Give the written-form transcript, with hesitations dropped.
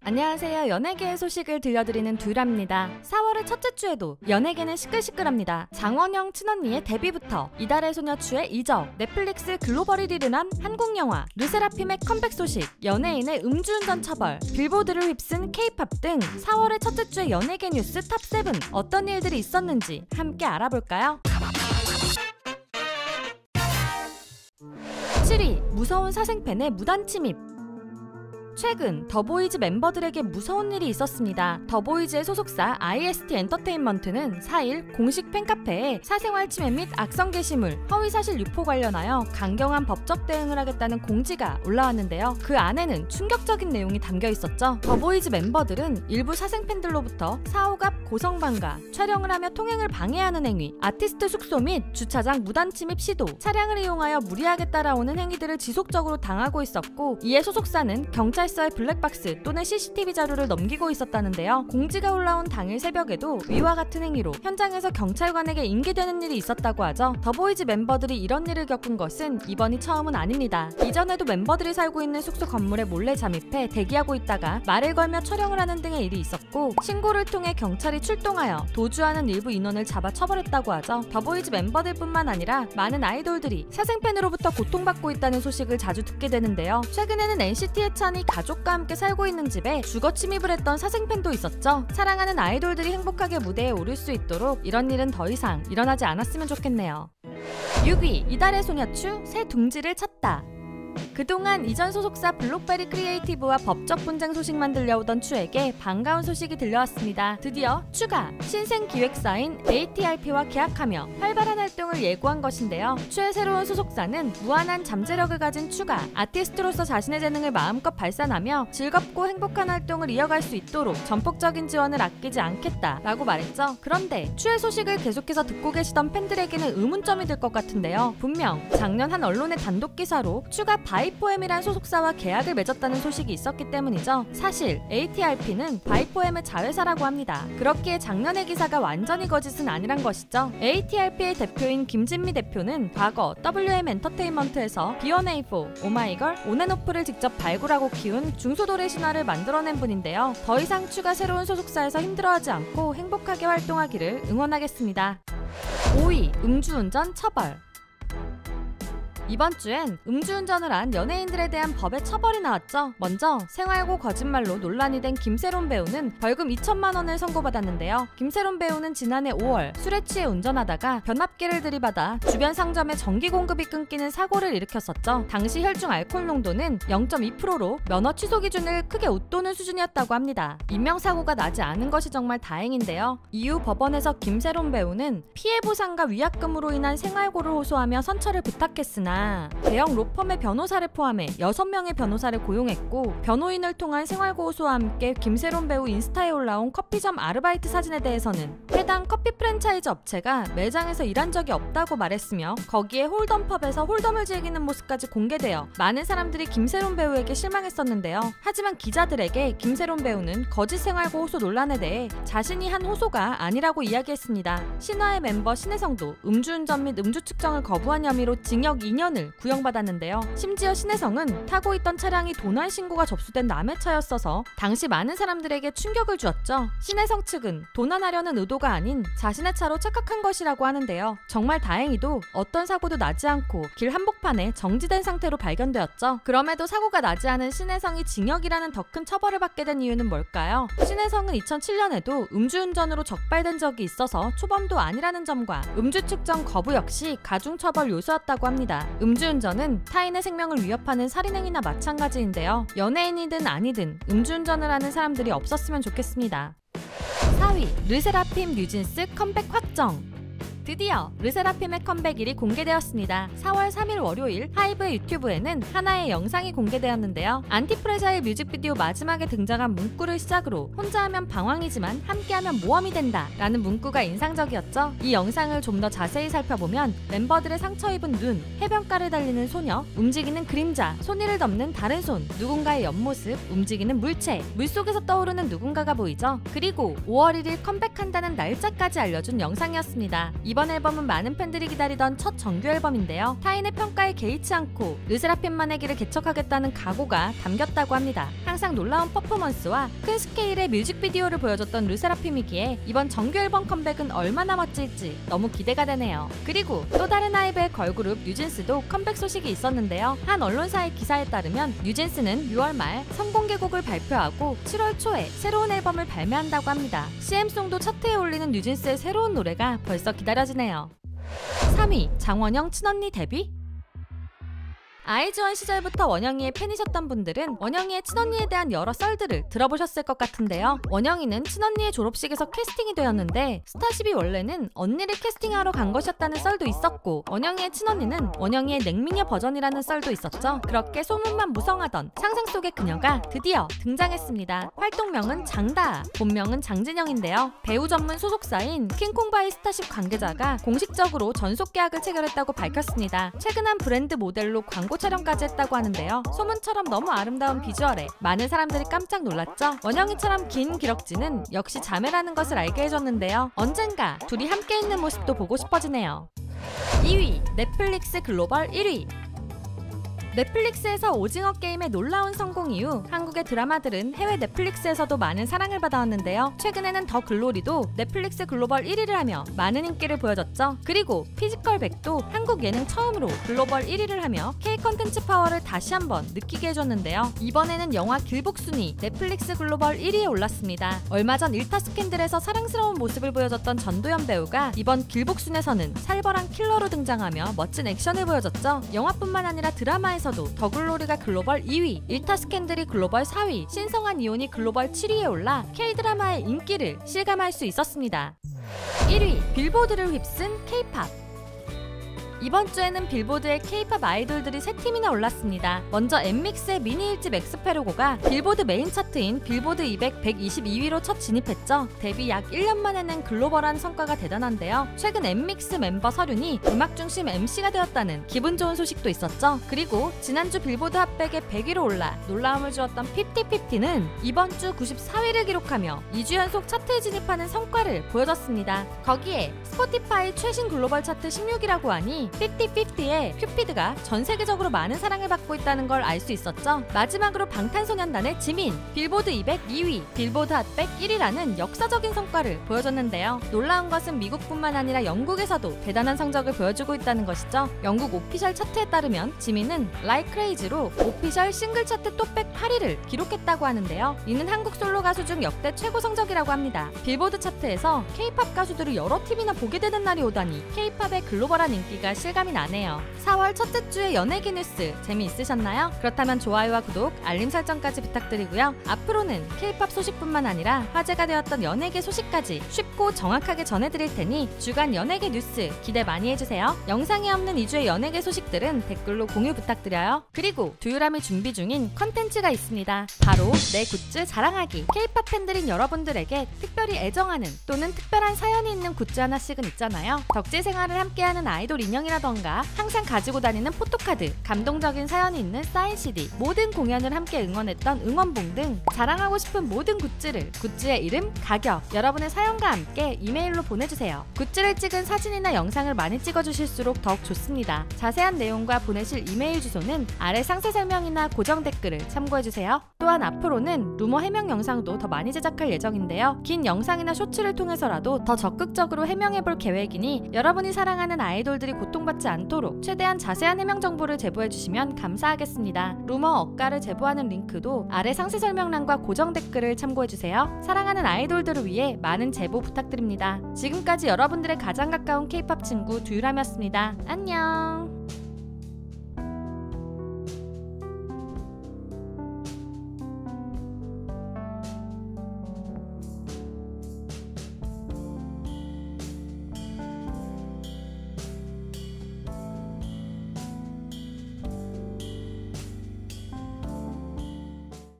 안녕하세요. 연예계의 소식을 들려드리는 듀라입니다. 4월의 첫째 주에도 연예계는 시끌시끌합니다. 장원영 친언니의 데뷔부터 이달의 소녀 추의 이적, 넷플릭스 글로벌 1위를 한 한국 영화, 르세라핌의 컴백 소식, 연예인의 음주운전 처벌, 빌보드를 휩쓴 K-팝 등 4월의 첫째 주의 연예계 뉴스 탑7 어떤 일들이 있었는지 함께 알아볼까요? 7위, 무서운 사생팬의 무단 침입. 최근 더보이즈 멤버들에게 무서운 일이 있었습니다. 더보이즈의 소속사 IST 엔터테인먼트는 4일 공식 팬카페에 사생활 침해 및 악성 게시물, 허위사실 유포 관련하여 강경한 법적 대응을 하겠다는 공지가 올라왔는데요. 그 안에는 충격적인 내용이 담겨 있었죠. 더보이즈 멤버들은 일부 사생팬들로부터 사후갑 고성방가, 촬영을 하며 통행을 방해하는 행위, 아티스트 숙소 및 주차장 무단 침입 시도, 차량을 이용하여 무리하게 따라오는 행위들을 지속적으로 당하고 있었고, 이에 소속사는 경찰서의 블랙박스 또는 CCTV 자료를 넘기고 있었다는데요. 공지가 올라온 당일 새벽에도 위와 같은 행위로 현장에서 경찰관에게 인계되는 일이 있었다고 하죠. 더보이즈 멤버들이 이런 일을 겪은 것은 이번이 처음은 아닙니다. 이전에도 멤버들이 살고 있는 숙소 건물에 몰래 잠입해 대기하고 있다가 말을 걸며 촬영을 하는 등의 일이 있었고, 신고를 통해 경찰이 출동하여 도주하는 일부 인원을 잡아 처벌했다고 하죠. 더보이즈 멤버들뿐만 아니라 많은 아이돌들이 사생팬으로부터 고통받고 있다는 소식을 자주 듣게 되는데요. 최근에는 NCT 해찬이 가족과 함께 살고 있는 집에 주거 침입을 했던 사생팬도 있었죠. 사랑하는 아이돌들이 행복하게 무대에 오를 수 있도록 이런 일은 더 이상 일어나지 않았으면 좋겠네요. 6위, 이달의 소녀추 새 둥지를 찾다. 그동안 이전 소속사 블록베리 크리에이티브와 법적 분쟁 소식만 들려오던 추에게 반가운 소식이 들려왔습니다. 드디어 추가 신생 기획사인 ATRP와 계약하며 활발한 활동을 예고한 것인데요. 추의 새로운 소속사는 무한한 잠재력을 가진 추가 아티스트로서 자신의 재능을 마음껏 발산하며 즐겁고 행복한 활동을 이어갈 수 있도록 전폭적인 지원을 아끼지 않겠다라고 말했죠. 그런데 추의 소식을 계속해서 듣고 계시던 팬들에게는 의문점이 들 것 같은데요. 분명 작년 한 언론의 단독 기사로 추가 바이포엠이란 소속사와 계약을 맺었다는 소식이 있었기 때문이죠. 사실 ATRP는 바이포엠의 자회사라고 합니다. 그렇기에 작년의 기사가 완전히 거짓은 아니란 것이죠. ATRP의 대표인 김진미 대표는 과거 WM 엔터테인먼트에서 B1A4, 오마이걸, 온앤오프를 직접 발굴하고 키운 중소도래 신화를 만들어낸 분인데요. 더 이상 추가 새로운 소속사에서 힘들어하지 않고 행복하게 활동하기를 응원하겠습니다. 5위, 음주운전 처벌. 이번 주엔 음주운전을 한 연예인들에 대한 법의 처벌이 나왔죠. 먼저 생활고 거짓말로 논란이 된 김세론 배우는 벌금 2천만 원을 선고받았는데요. 김세론 배우는 지난해 5월 술에 취해 운전하다가 변압기를 들이받아 주변 상점에 전기 공급이 끊기는 사고를 일으켰었죠. 당시 혈중 알코올 농도는 0.2%로 면허 취소 기준을 크게 웃도는 수준이었다고 합니다. 인명사고가 나지 않은 것이 정말 다행인데요. 이후 법원에서 김세론 배우는 피해 보상과 위약금으로 인한 생활고를 호소하며 선처를 부탁했으나 대형 로펌의 변호사를 포함해 6명의 변호사를 고용했고, 변호인을 통한 생활고 호소와 함께 김세론 배우 인스타에 올라온 커피점 아르바이트 사진에 대해서는 해당 커피 프랜차이즈 업체가 매장에서 일한 적이 없다고 말했으며, 거기에 홀덤펍에서 홀덤을 즐기는 모습까지 공개되어 많은 사람들이 김세론 배우에게 실망했었는데요. 하지만 기자들에게 김세론 배우는 거짓 생활고 호소 논란에 대해 자신이 한 호소가 아니라고 이야기했습니다. 신화의 멤버 신혜성도 음주운전 및 음주 측정을 거부한 혐의로 징역 2년을 구형받았는데요. 심지어 신혜성은 타고 있던 차량이 도난 신고가 접수된 남의 차였어서 당시 많은 사람들에게 충격을 주었죠. 신혜성 측은 도난하려는 의도가 아닌 자신의 차로 착각한 것이라고 하는데요. 정말 다행히도 어떤 사고도 나지 않고 길 한복판에 정지된 상태로 발견되었죠. 그럼에도 사고가 나지 않은 신혜성이 징역이라는 더 큰 처벌을 받게 된 이유는 뭘까요? 신혜성은 2007년에도 음주운전으로 적발된 적이 있어서 초범도 아니라는 점과 음주 측정 거부 역시 가중처벌 요소였다고 합니다. 음주운전은 타인의 생명을 위협하는 살인행위나 마찬가지인데요. 연예인이든 아니든 음주운전을 하는 사람들이 없었으면 좋겠습니다. 4위, 르세라핌 뉴진스 컴백 확정. 드디어 르세라핌의 컴백일이 공개되었습니다. 4월 3일 월요일 하이브의 유튜브에는 하나의 영상이 공개되었는데요. 안티프레자의 뮤직비디오 마지막에 등장한 문구를 시작으로 혼자 하면 방황이지만 함께하면 모험이 된다 라는 문구가 인상적이었죠. 이 영상을 좀 더 자세히 살펴보면 멤버들의 상처 입은 눈, 해변가를 달리는 소녀, 움직이는 그림자, 손이를 덮는 다른 손, 누군가의 옆모습, 움직이는 물체, 물속에서 떠오르는 누군가가 보이죠. 그리고 5월 1일 컴백한다는 날짜까지 알려준 영상이었습니다. 이번 이번 앨범은 많은 팬들이 기다리던 첫 정규 앨범인데요. 타인의 평가에 개의치 않고 르세라핌만의 길을 개척하겠다는 각오가 담겼다고 합니다. 항상 놀라운 퍼포먼스와 큰 스케일의 뮤직비디오를 보여줬던 르세라핌이기에 이번 정규 앨범 컴백은 얼마나 멋질지 너무 기대가 되네요. 그리고 또 다른 아이브의 걸그룹 뉴진스도 컴백 소식이 있었는데요. 한 언론사의 기사에 따르면 뉴진스는 6월 말 선공개곡을 발표하고 7월 초에 새로운 앨범을 발매한다고 합니다. CM송도 차트에 올리는 뉴진스의 새로운 노래가 벌써 기다려지네요. 3위 장원영 친언니 데뷔? 아이즈원 시절부터 원영이의 팬이셨던 분들은 원영이의 친언니에 대한 여러 썰들을 들어보셨을 것 같은데요. 원영이는 친언니의 졸업식에서 캐스팅이 되었는데 스타쉽이 원래는 언니를 캐스팅하러 간 것이었다는 썰도 있었고, 원영이의 친언니는 원영이의 냉미녀 버전이라는 썰도 있었죠. 그렇게 소문만 무성하던 상상 속의 그녀가 드디어 등장했습니다. 활동명은 장다아, 본명은 장진영인데요. 배우 전문 소속사인 킹콩바이 스타쉽 관계자가 공식적으로 전속 계약을 체결했다고 밝혔습니다. 최근 한 브랜드 모델로 광고 촬영까지 했다고 하는데요. 소문처럼 너무 아름다운 비주얼에 많은 사람들이 깜짝 놀랐죠. 원영이처럼 긴 기럭지는 역시 자매라는 것을 알게 해줬는데요. 언젠가 둘이 함께 있는 모습도 보고 싶어지네요. 2위 넷플릭스 글로벌 1위. 넷플릭스에서 오징어 게임의 놀라운 성공 이후 한국의 드라마들은 해외 넷플릭스에서도 많은 사랑을 받아왔는데요. 최근에는 더 글로리도 넷플릭스 글로벌 1위를 하며 많은 인기를 보여줬죠. 그리고 피지컬 100도 한국 예능 처음으로 글로벌 1위를 하며 K 컨텐츠 파워를 다시 한번 느끼게 해줬는데요. 이번에는 영화 길복순이 넷플릭스 글로벌 1위에 올랐습니다. 얼마 전 일타 스캔들에서 사랑스러운 모습을 보여줬던 전도연 배우가 이번 길복순에서는 살벌한 킬러로 등장하며 멋진 액션을 보여줬죠. 영화뿐만 아니라 드라마에서도 더글로리가 글로벌 2위, 일타 스캔들이 글로벌 4위, 신성한 이혼이 글로벌 7위에 올라 K-드라마의 인기를 실감할 수 있었습니다. 1위, 빌보드를 휩쓴 K-팝. 이번 주에는 빌보드의 K-팝 아이돌들이 3팀이나 올랐습니다. 먼저 엠믹스의 미니 1집 엑스페르고가 빌보드 메인 차트인 빌보드 200 122위로 첫 진입했죠. 데뷔 약 1년 만에는 글로벌한 성과가 대단한데요. 최근 엠믹스 멤버 서륜이 음악 중심 MC가 되었다는 기분 좋은 소식도 있었죠. 그리고 지난주 빌보드 핫백에 100위로 올라 놀라움을 주었던 50/50는 이번 주 94위를 기록하며 2주 연속 차트에 진입하는 성과를 보여줬습니다. 거기에 스포티파이 최신 글로벌 차트 16위라고 하니 50/50의 큐피드가 전 세계적으로 많은 사랑을 받고 있다는 걸 알 수 있었죠. 마지막으로 방탄소년단의 지민, 빌보드 200 2위, 빌보드 핫백 1위라는 역사적인 성과를 보여줬는데요. 놀라운 것은 미국뿐만 아니라 영국에서도 대단한 성적을 보여주고 있다는 것이죠. 영국 오피셜 차트에 따르면 지민은 Like Crazy로 오피셜 싱글 차트 톱백 8위를 기록했다고 하는데요. 이는 한국 솔로 가수 중 역대 최고 성적이라고 합니다. 빌보드 차트에서 K-팝 가수들을 여러 팀이나 보게 되는 날이 오다니 K-팝의 글로벌한 인기가 실감이 나네요. 4월 첫째 주의 연예계 뉴스 재미있으셨나요? 그렇다면 좋아요와 구독, 알림 설정까지 부탁드리고요. 앞으로는 K-팝 소식뿐만 아니라 화제가 되었던 연예계 소식까지 쉽고 정확하게 전해드릴 테니 주간 연예계 뉴스 기대 많이 해주세요. 영상에 없는 2주의 연예계 소식들은 댓글로 공유 부탁드려요. 그리고 두유람이 준비 중인 컨텐츠가 있습니다. 바로 내 굿즈 자랑하기. K-팝 팬들인 여러분들에게 특별히 애정하는 또는 특별한 사연이 있는 굿즈 하나씩은 있잖아요. 덕질 생활을 함께하는 아이돌 인형이라던가 항상 가지고 다니는 포토카드, 감동적인 사연이 있는 사인 CD, 모든 공연을 함께 응원했던 응원봉 등 자랑하고 싶은 모든 굿즈를 굿즈의 이름, 가격, 여러분의 사연과 함께 이메일로 보내주세요. 굿즈를 찍은 사진이나 영상을 많이 찍어주실수록 더욱 좋습니다. 자세한 내용과 보내실 이메일 주소는 아래 상세 설명이나 고정 댓글을 참고해주세요. 또한 앞으로는 루머 해명 영상도 더 많이 제작할 예정인데요. 긴 영상이나 쇼츠를 통해서라도 더 적극적으로 해명해볼 계획이니 여러분이 사랑하는 아이돌들이 고통받지 않도록 최대한 자세한 해명 정보를 제보해주시면 감사하겠습니다. 루머 억가를 제보하는 링크도 아래 상세 설명란과 고정 댓글을 참고해주세요. 사랑하는 아이돌들을 위해 많은 제보 부탁드립니다. 지금까지 여러분들의 가장 가까운 K-팝 친구 두유람이었습니다. 안녕.